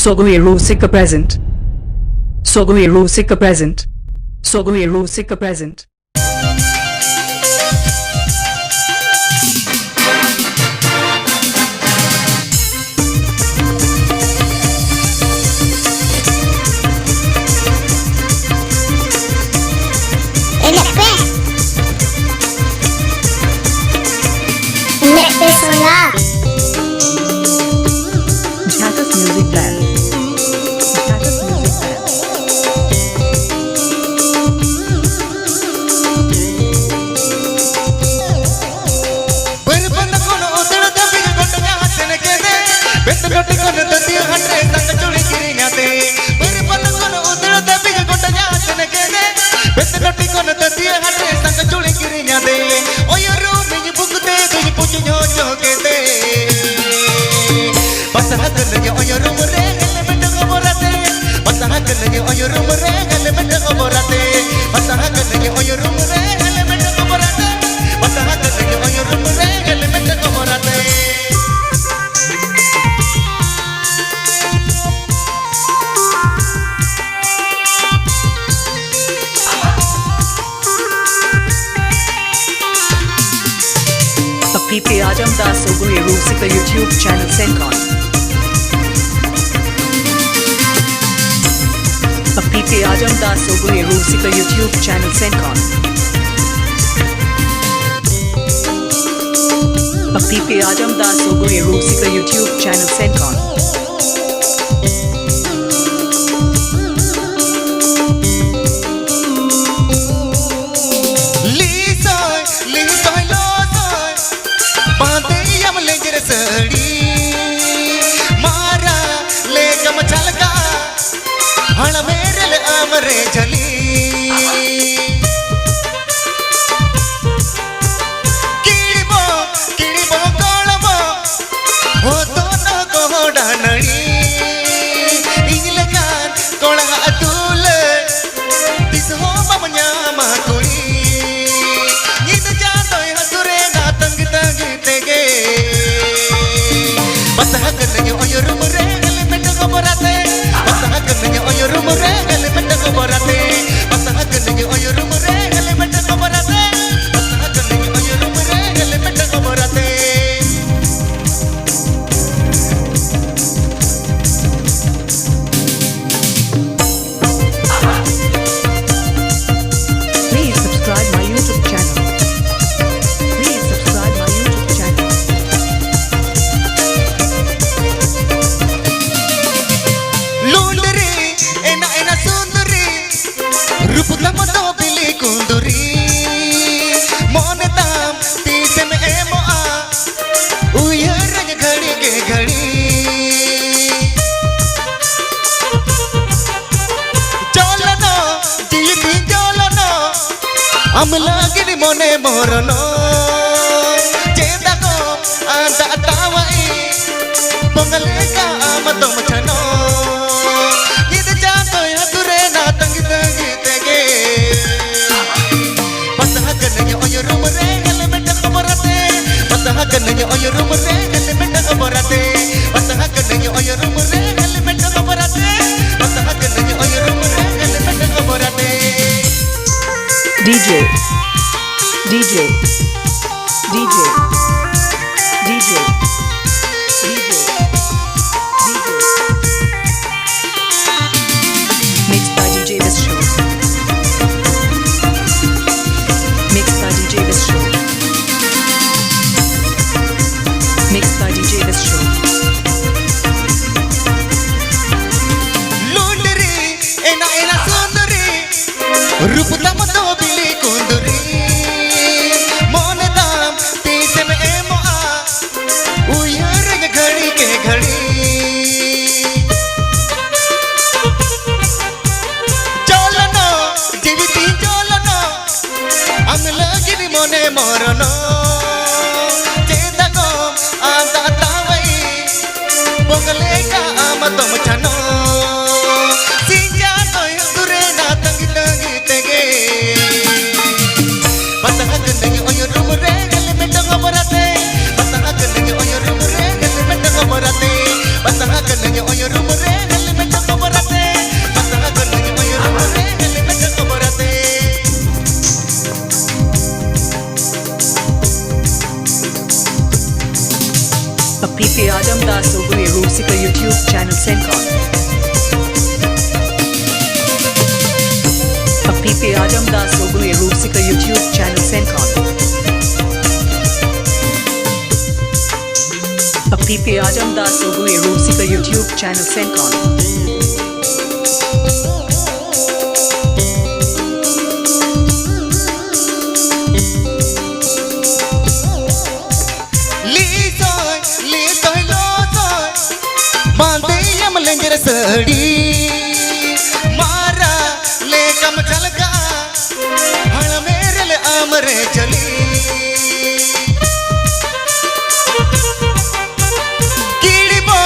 Sogomiru Sika present. Sogomiru Sika present. Sogomiru Sika present. Jhakas Music Band. Jhakas Music Band. PP Ajamdas Sogomiru Sika YouTube channel Sencon. PP Ajamdas Sogomiru Sika YouTube channel Sencon. PP Ajamdas Sogomiru Sika YouTube channel Sencon. Amlagini mone morono Cendako anda tawai Pongaleka amadom chano Yid janto ya durena tangi tangi tege Pasahagananya oyo rumore elementa kaborate Pasahagananya oyo rumore elementa kaborate Pasahagananya oyo rumore elementa kaborate Pasahagananya oyo rumore elementa kaborate DJ, DJ, DJ, DJ, DJ, DJ. Mixed by DJ This Show. Mixed by DJ This Show. Mixed by DJ This Show. Lundari, ena ena sundari, rupta mato bili kunduri, monedam pise me emo a, uyar ghadi ke ghadi. Cholano, jiviti cholano, amlagini mone morono, cendako anda tawai, pongaleka amatom chano. Basta hagan nyo oyo rumore Ajamdas Sogue Rusika YouTube channel Sencon. PP Ajamdas Sogue Rusika YouTube channel Sencon. PP Ajamdas Sogue Rusika YouTube channel Sencon. लेंजर सड़ी मारा ले कम चलगा हल मेरे ले आमरे चली कीड़ी बो